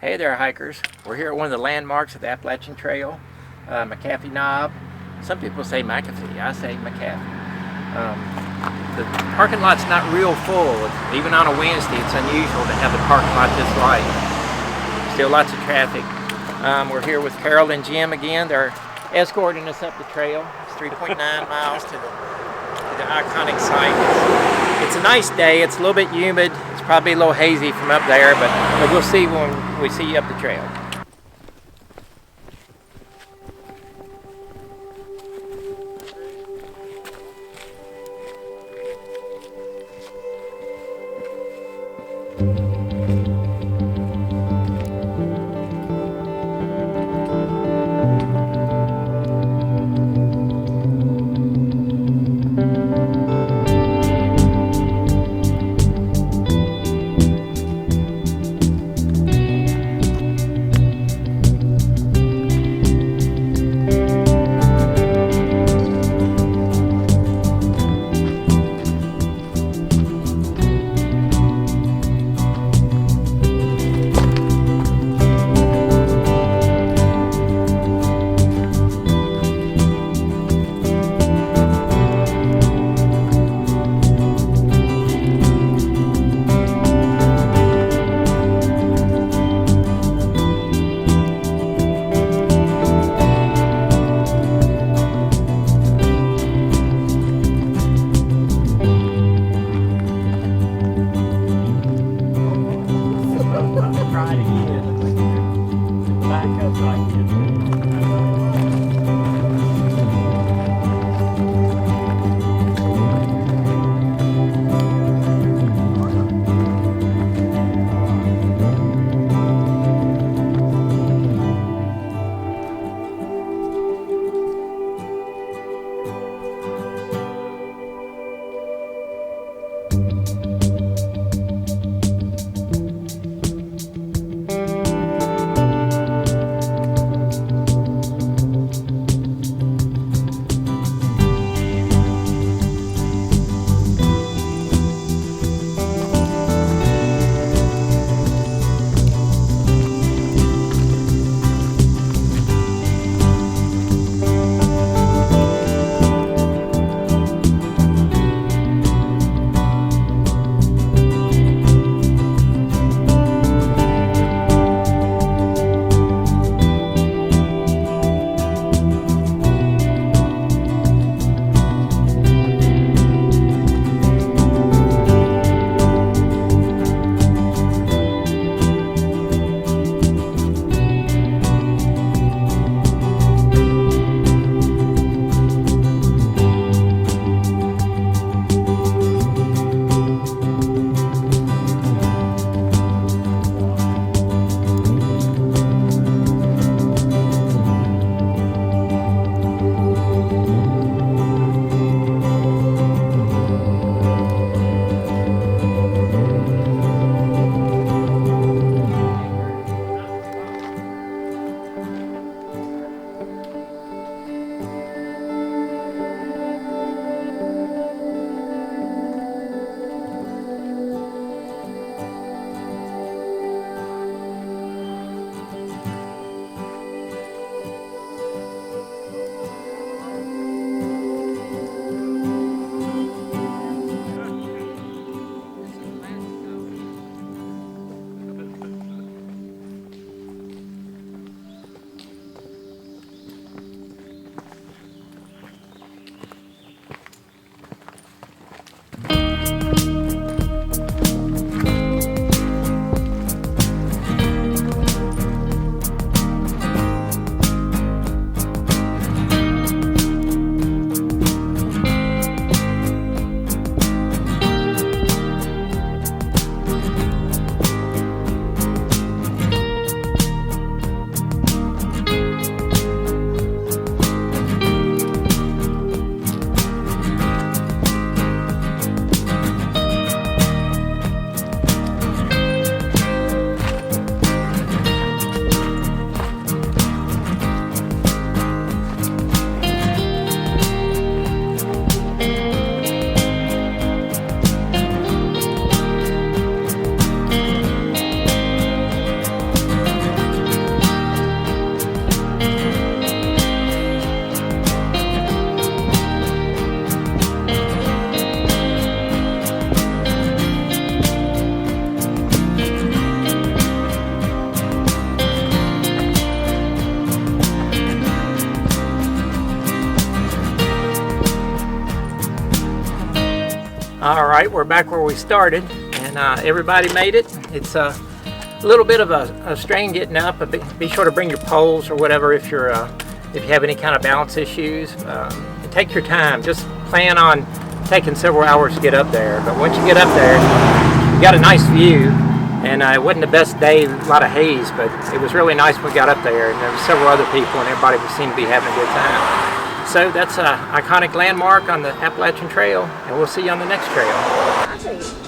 Hey there, hikers. We're here at one of the landmarks of the Appalachian Trail, McAfee Knob. Some people say McAfee, I say McAfee. The parking lot's not real full. Even on a Wednesday, it's unusual to have the parking lot this light. Still lots of traffic. We're here with Carol and Jim again. They're escorting us up the trail. It's 3.9 miles to the iconic site. It's a nice day. It's a little bit humid. It's probably a little hazy from up there, but we'll see when we see you up the trail. right, we're back where we started, and everybody made it. It's a little bit of a strain getting up, but be sure to bring your poles or whatever if you have any kind of balance issues. And take your time. Just plan on taking several hours to get up there. But once you get up there, you got a nice view, and it wasn't the best day, a lot of haze, but it was really nice when we got up there, and there were several other people, and everybody seemed to be having a good time. So that's an iconic landmark on the Appalachian Trail, and we'll see you on the next trail.